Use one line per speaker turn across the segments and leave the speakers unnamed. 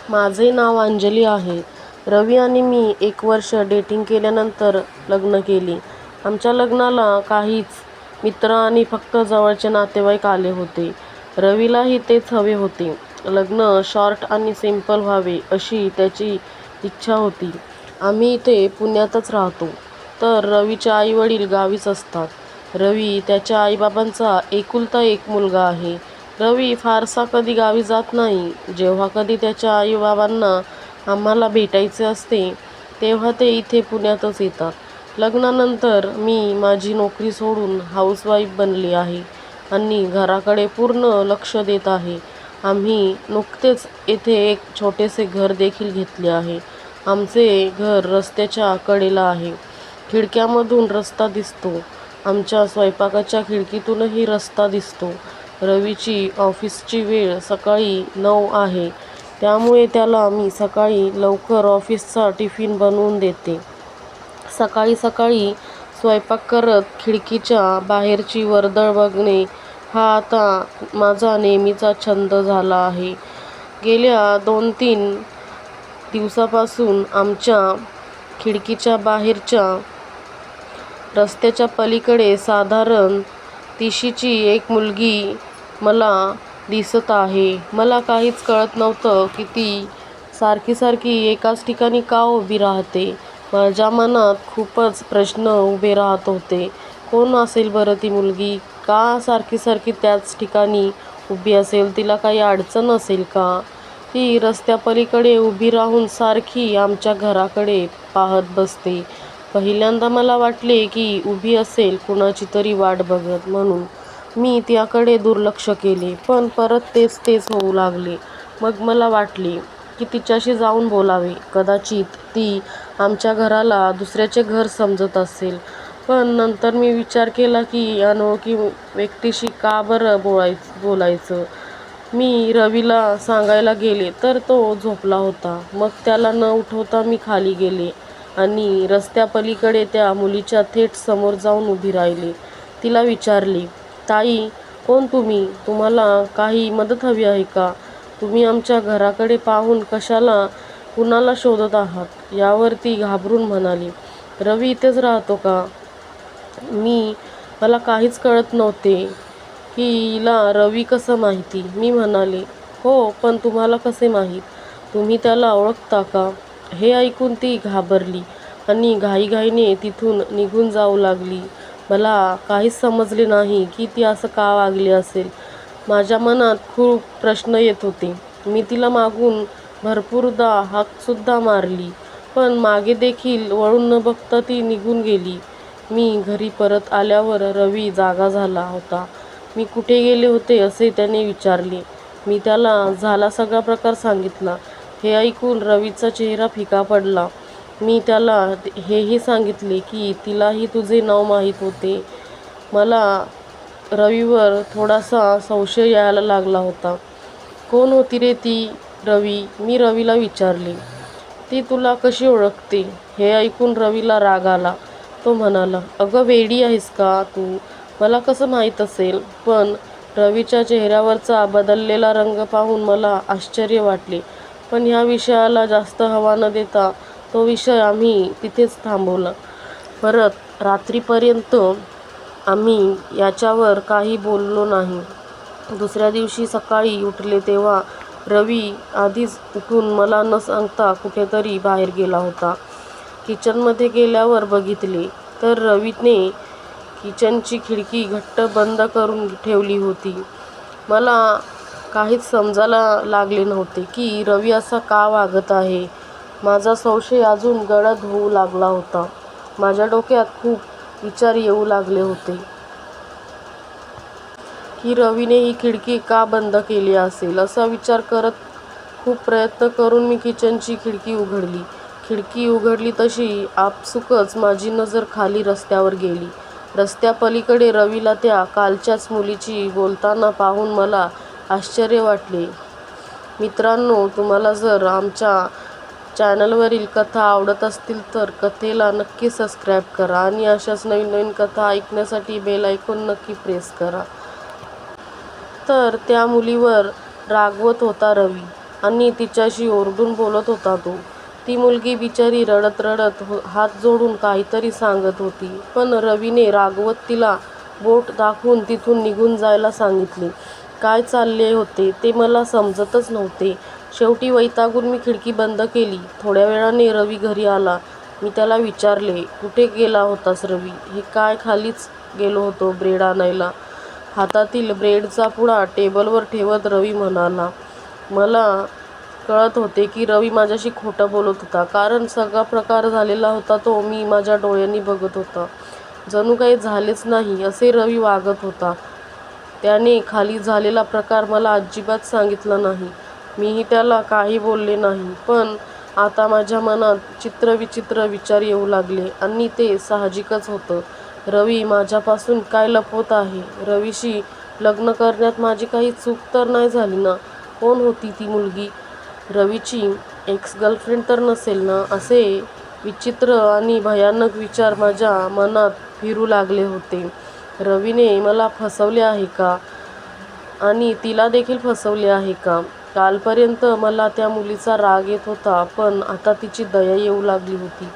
माझे नाव अंजली आहे. रवी आणि मी 1 वर्ष डेटिंग केल्यानंतर लग्न केले. आमच्या लग्नाला काहीच मित्र आणि फक्त जवळचे नातेवाईक आले होते. रवीलाही तेच हवे होते. लग्न शॉर्ट आणि सिंपल व्हावे अशी त्याची इच्छा होती. आम्ही इथे पुण्यातच राहतो, तर रवीचे आई-वडील गावीच असतात. रवी त्याच्या आईबाबांचा एकुलता एक मुलगा आहे. रवी फारसा कधी गावी जात नाही. जेव्हा कधी त्याच्या आईबाबांना आम्हाला भेटायचे असते, तेव्हा ते इथे पुण्यातच येतात. लग्नानंतर मी माझी नोकरी सोडून हाऊसवाईफ बनली आहे आणि घराकडे पूर्ण लक्ष देत आहे. आम्ही नुकतेच येथे एक छोटेसे घर देखील घेतले आहे. आमचे घर रस्त्याच्या कडेला आहे. खिडक्यामधून रस्ता दिसतो. आमच्या स्वयंपाकाच्या खिडकीतूनही रस्ता दिसतो. रवीची ऑफिसची वेळ सकाळी 9 आहे, त्यामुळे त्याला मी सकाळी लवकर ऑफिसचा टिफिन बनवून देते. सकाळी सकाळी स्वयंपाक करत खिडकीच्या बाहेरची वर्दळ बघणे हा आता माझा नेहमीचा छंद झाला आहे. गेल्या 2-3 दिवसापासून आमच्या खिडकीच्या बाहेरच्या रस्त्याच्या पलीकडे साधारण 30ची एक मुलगी मला दिसत आहे. मला काहीच कळत नव्हतं की ती सारखी सारखी एकाच ठिकाणी का उभी राहते. माझ्या मनात खूपच प्रश्न उभे राहत होते. कोण असेल बरं ती मुलगी? का सारखी सारखी त्याच ठिकाणी उभी असेल? तिला काही अडचण असेल का? ती रस्त्यापलीकडे उभी राहून सारखी आमच्या घराकडे पाहत बसते. पहिल्यांदा मला वाटले की उभी असेल कुणाची तरी वाट बघत, म्हणून मी त्याकडे दुर्लक्ष केले. पण परत तेच तेच होऊ लागले. मग मला वाटले की तिच्याशी जाऊन बोलावे. कदाचित ती आमच्या घराला दुसऱ्याचे घर समजत असेल. पण नंतर मी विचार केला की अनोळखी व्यक्तीशी का बरं बोलायचं. मी रवीला सांगायला गेले तर तो झोपला होता. मग त्याला न उठवता मी खाली गेले आणि रस्त्यापलीकडे त्या मुलीच्या थेट समोर जाऊन उभी राहिले. तिला विचारले, ताई, कोण तुम्ही? तुम्हाला काही मदत हवी आहे का? तुम्ही आमच्या घराकडे पाहून कशाला कुणाला शोधत आहात? यावर ती घाबरून म्हणाली, रवी इथेच राहतो का? मला काहीच कळत नव्हते. हिला रवी कसं माहिती? मी म्हणाले, हो, पण तुम्हाला कसे माहीत? तुम्ही त्याला ओळखता का? हे ऐकून ती घाबरली आणि घाईघाईने तिथून निघून जाऊ लागली. मला काहीच समजले नाही की ती असं का वागली असेल. माझ्या मनात खूप प्रश्न येत होते. मी तिला मागून भरपूरदा हाकसुद्धा मारली, पण मागे देखील वळून न बघता ती निघून गेली. मी घरी परत आल्यावर रवी जागा झाला होता. मी कुठे गेले होते असे त्याने विचारले. मी त्याला झाला सगळा प्रकार सांगितला. हे ऐकून रवीचा चेहरा फिका पडला. मी त्याला हेही सांगितले की तिलाही तुझे नाव माहीत होते. मला रवीवर थोडासा संशय यायला लागला होता. कोण होती रे ती रवी? मी रवीला विचारले. ती तुला कशी ओळखते? हे ऐकून रवीला राग आला. तो म्हणाला, अगं वेडी आहेस का तू? मला कसं माहीत असेल? पण रवीच्या चेहऱ्यावरचा बदललेला रंग पाहून मला आश्चर्य वाटले. पण ह्या विषयाला जास्त हवा न देता तो विषय आम्ही तिथेच थांबवला. परत रात्रीपर्यंत आम्ही याच्यावर काही बोललो नाही. दुसऱ्या दिवशी सकाळी उठले तेव्हा रवी आधीच उठून मला न सांगता कुठेतरी बाहेर गेला होता. किचनमध्ये गेल्यावर बघितले तर रवीने किचनची खिडकी घट्ट बंद करून ठेवली होती. मला काहीच समजायला लागले नव्हते की रवी असा का वागत आहे. माझा संशय अजून गडद होऊ लागला होता. माझ्या डोक्यात खूप विचार येऊ लागले होते की रवीने ही खिडकी का बंद केली असेल. असा विचार करत खूप प्रयत्न करून मी किचनची खिडकी उघडली. खिडकी उघडली तशी आपसुकच माझी नजर खाली रस्त्यावर गेली. रस्त्यापलीकडे रवीला त्या कालच्याच मुलीची बोलताना पाहून मला आश्चर्य वाटले. मित्रांनो, तुम्हाला जर आमच्या चॅनलवरील कथा आवडत असतील तर कथेला नक्की सबस्क्राईब करा आणि अशाच नवीन नवीन कथा ऐकण्यासाठी बेल आयकॉन नक्की प्रेस करा. तर त्या मुलीवर रागवत होता रवी. आणि तिच्याशी ओरडून बोलत होता तो. ती मुलगी बिचारी रडत रडत हात जोडून काहीतरी सांगत होती, पण रवीने रागवत तिला बोट दाखवून तिथून निघून जायला सांगितले. काय चालले होते ते मला समजतच नव्हते. शेवटी वैतागून मी खिडकी बंद केली. थोड्या वेळाने रवी घरी आला. मी त्याला विचारले, कुठे गेला होतास रवी? हे काय? खालीच गेलो होतो ब्रेड आणायला. हातातील ब्रेडचा पुडा टेबलवर ठेवत रवी म्हणाला. मला कळत होते की रवी माझ्याशी खोटं बोलत होता, कारण सगळा प्रकार झालेला होता तो मी माझ्या डोळ्यांनी बघत होता. जणू काही झालेच नाही असे रवी वागत होता. त्याने खाली झालेला प्रकार मला अजिबात सांगितला नाही. मीही त्याला काही बोलले नाही. पण आता माझ्या मनात चित्रविचित्र विचार येऊ लागले आणि ते साहजिकच होतं. रवी माझ्यापासून काय लपवत आहे? रवीशी लग्न करण्यात माझी काही चूक तर नाही झाली ना? कोण होती ती मुलगी? रवीची एक्स गर्लफ्रेंड तर नसेल ना? असे विचित्र आणि भयानक विचार माझ्या मनात फिरू लागले होते. रवीने मला फसवले आहे का? आणि तिला देखील फसवले आहे का? कालपर्यंत मला त्या मुलीचा राग येत होता, पण आता तिची दया येऊ लागली होती.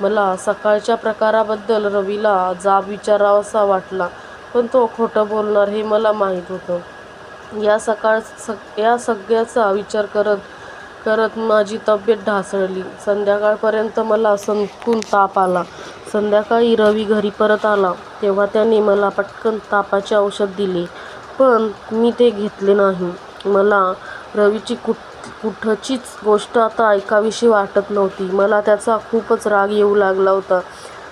मला सकाळच्या प्रकाराबद्दल रवीला जाब विचारावासा वाटला, पण तो खोटं बोलणार हे मला माहीत होतं. या सगळ्याचा विचार करत करत माझी तब्येत ढासळली. संध्याकाळपर्यंत मला सणकून ताप आला. संध्याकाळी रवी घरी परत आला तेव्हा त्याने मला पटकन तापाचे औषध दिले, पण मी ते घेतले नाही. मला रवीची कुठचीच गोष्ट आता ऐकावीशी वाटत नव्हती. मला त्याचा खूपच राग येऊ लागला होता.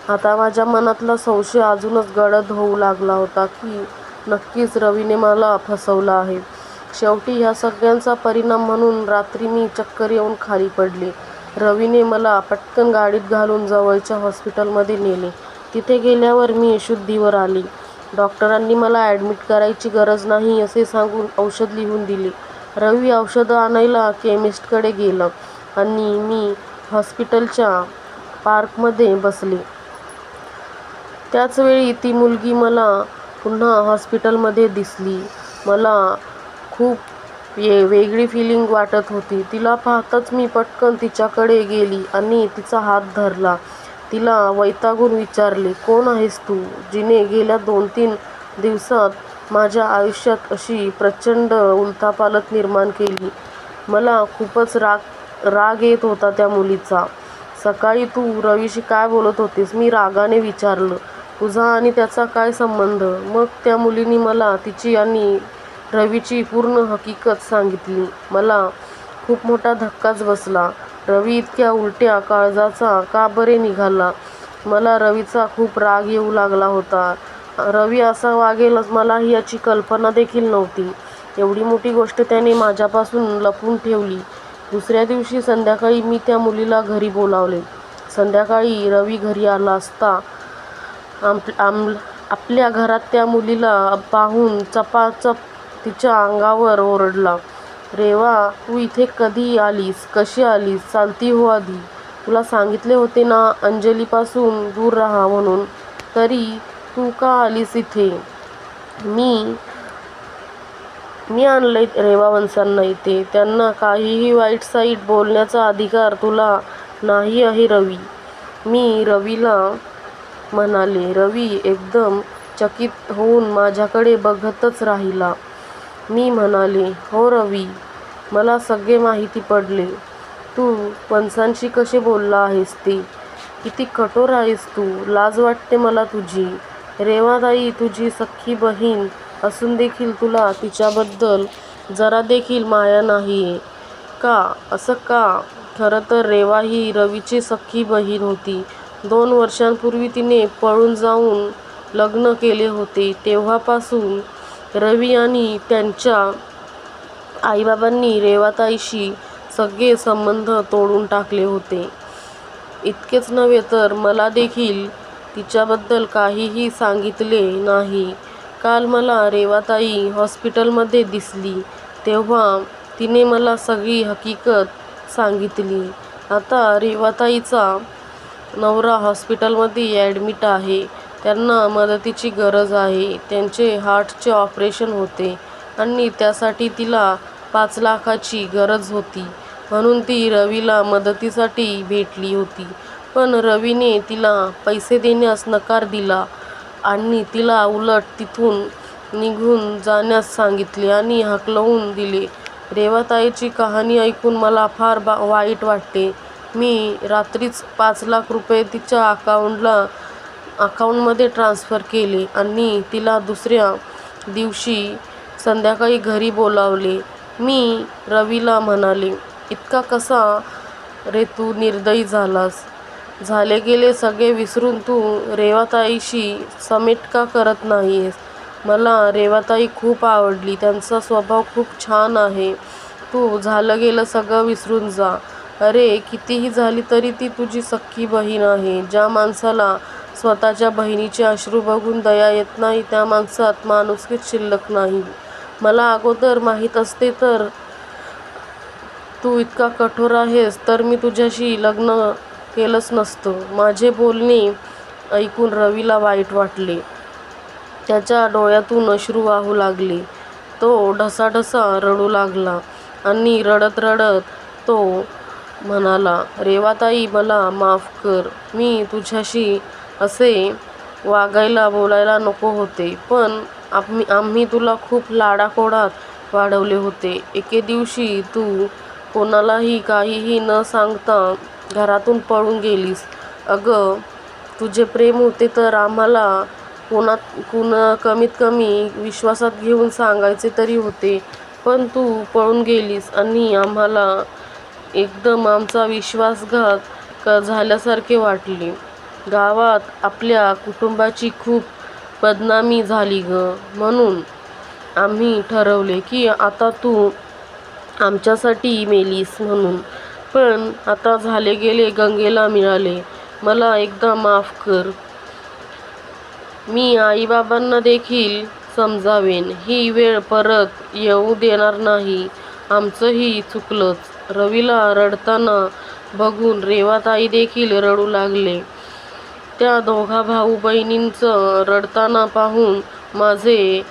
आता माझ्या मनातला संशय अजूनच गडद होऊ लागला होता की नक्कीच रवीने मला फसवलं आहे. शेवटी ह्या सगळ्यांचा परिणाम म्हणून रात्री मी चक्कर येऊन खाली पडले. रवीने मला पटकन गाडीत घालून जवळच्या हॉस्पिटलमध्ये नेले. तिथे गेल्यावर मी शुद्धीवर आली. डॉक्टरांनी मला ॲडमिट करायची गरज नाही असे सांगून औषध लिहून दिले. रवी औषधं आणायला केमिस्टकडे गेला आणि मी हॉस्पिटलच्या पार्कमध्ये बसले. त्याचवेळी ती मुलगी मला पुन्हा हॉस्पिटलमध्ये दिसली. मला खूप वेगळी फिलिंग वाटत होती. तिला पाहताच मी पटकन तिच्याकडे गेली आणि तिचा हात धरला. तिला वैतागून विचारले, कोण आहेस तू, जिने गेल्या 2-3 दिवसात माझ्या आयुष्यात अशी प्रचंड उलथापालथ निर्माण केली? मला खूपच राग येत होता त्या मुलीचा. सकाळी तू रवीशी काय बोलत होतीस? मी रागाने विचारलं. तुझा आणि त्याचा काय संबंध? मग त्या मुलीने मला तिची आणि रवीची पूर्ण हकीकत सांगितली. मला खूप मोठा धक्काच बसला. रवी इतक्या उलट्या काळजाचा का बरे निघाला? मला रवीचा खूप राग येऊ लागला होता. रवी असा वागेल मला याची कल्पना देखील नव्हती. एवढी मोठी गोष्ट त्याने माझ्यापासून लपवून ठेवली. दुसऱ्या दिवशी संध्याकाळी मी त्या मुलीला घरी बोलावले. संध्याकाळी रवी घरी आला असता आपल्या घरात त्या मुलीला पाहून चपाचप तिच्या अंगावर ओरडला. रेवा, तू इथे कधी आलीस? कशी आलीस? चालती हो आधी. तुला सांगितले होते ना अंजलीपासून दूर राहा म्हणून, तरी तू का आलीस इथे? मी आणलंय रेवावंशांना इथे. त्यांना काहीही वाईट साईट बोलण्याचा अधिकार तुला नाही आहे रवी. मी रवीला म्हणाले. रवी एकदम चकित होऊन माझ्याकडे बघतच राहिला. मी म्हणाले, हो रवी, मला सगळे माहिती पडले. तू वंशांशी कसे बोलला आहेस ते. किती कठोर आहेस तू. लाज वाटते मला तुझी. रेवाताई तुझी सख्खी बहीण असून देखील तुला तिच्याबद्दल जरा देखील माया नाही का? असं का? खरं तर रेवा ही रवीची सख्खी बहीण होती. 2 वर्षांपूर्वी तिने पळून जाऊन लग्न केले होते. तेव्हापासून रवी आणि त्यांच्या आईबाबांनी रेवाताईशी सगळे संबंध तोडून टाकले होते. इतकेच नव्हे तर मला देखील तिच्याबद्दल काहीही सांगितले नाही. काल मला रेवाताई हॉस्पिटलमध्ये दिसली तेव्हा तिने मला सगळी हकीकत सांगितली. आता रेवाताईचा नवरा हॉस्पिटलमध्ये ॲडमिट आहे. त्यांना मदतीची गरज आहे. त्यांचे हार्टचे ऑपरेशन होते आणि त्यासाठी तिला 5 लाखाची गरज होती म्हणून ती रवीला मदतीसाठी भेटली होती. पण रवीने तिला पैसे देण्यास नकार दिला आणि तिला उलट तिथून निघून जाण्यास सांगितले आणि हाकलवून दिले. रेवाताईची कहाणी ऐकून मला फार वाईट वाटते. मी रात्रीच 5 लाख रुपये तिच्या अकाउंटमध्ये ट्रान्स्फर केले आणि तिला दुसऱ्या दिवशी संध्याकाळी घरी बोलावले. मी रवीला म्हणाले, इतका कसा रे तू निर्दयी झालास? झाले गेले सगळे विसरून तू रेवाताईशी समेट का करत नाहीस? मला रेवाताई खूप आवडली. त्यांचा स्वभाव खूप छान आहे. तू झालं गेलं सगळं विसरून जा. अरे कितीही झाली तरी ती तुझी सख्खी बहीण आहे. ज्या माणसाला स्वतःच्या बहिणीचे अश्रू बघून दया येत नाही त्या माणसात माणुसकीच शिल्लक नाही. मला अगोदर माहीत असते तर तू इतका कठोर आहेस तर मी तुझ्याशी लग्न केलंच नसतं. माझे बोलणे ऐकून रवीला वाईट वाटले. त्याच्या डोळ्यातून अश्रू वाहू लागले. तो ढसाढसा रडू लागला आणि रडत रडत तो म्हणाला, रेवाताई मला माफ कर. मी तुझ्याशी असे वागायला बोलायला नको होते. पण आम्ही तुला खूप लाडाकोडात वाढवले होते. एके दिवशी तू कोणालाही काहीही न सांगता घरातून पळून गेलीस. अगं तुझे प्रेम होते तर आम्हाला कमीत कमी विश्वासात घेऊन सांगायचे तरी होते. पण तू पळून गेलीस आणि आम्हाला एकदम आमचा विश्वासघात झाल्यासारखे वाटले. गावात आपल्या कुटुंबाची खूप बदनामी झाली गं. म्हणून आम्ही ठरवले की आता तू आमच्यासाठी मेलीस म्हणून. पण आता झाले गेले गंगेला मिळाले. मला एकदा माफ कर. मी आईबाबांना देखील समजावेन. ही वेळ परत येऊ देणार नाही. आमचंही चुकलंच. रवीला रडताना बघून रेवाताई देखील रडू लागले. त्या दोघा भाऊ बहिणींचं रडताना पाहून माझे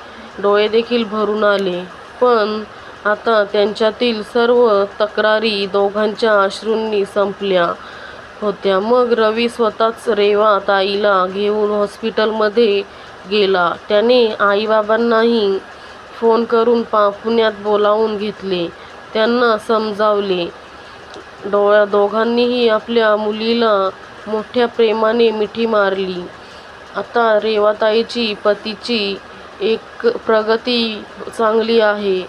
डोळे देखील भरून आले. पण आता त्यांच्यातील सर्व तक्रारी दोघांच्या अश्रूंनी संपल्या होत्या. मग रवी स्वतःच रेवाताईला घेऊन हॉस्पिटलमध्ये गेला. त्याने आईबाबांनाही फोन करून पुण्यात बोलावून घेतले. त्यांना समजावले. दोघांनीही आपल्या मुलीला मोठ्या प्रेमाने मिठी मारली. आता रेवाताईची पतीची प्रगती चांगली आहे.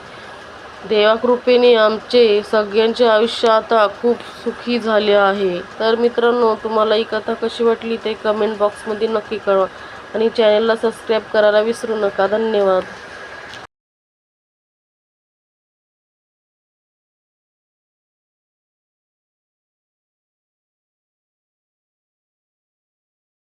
देवाकृपेने आमचे सगळ्यांचे आयुष्य आता खूप सुखी झाले आहे. तर मित्रांनो, तुम्हाला ही कथा कशी वाटली ते कमेंट बॉक्समध्ये नक्की कळवा आणि चॅनलला सबस्क्राईब करायला विसरू नका. धन्यवाद.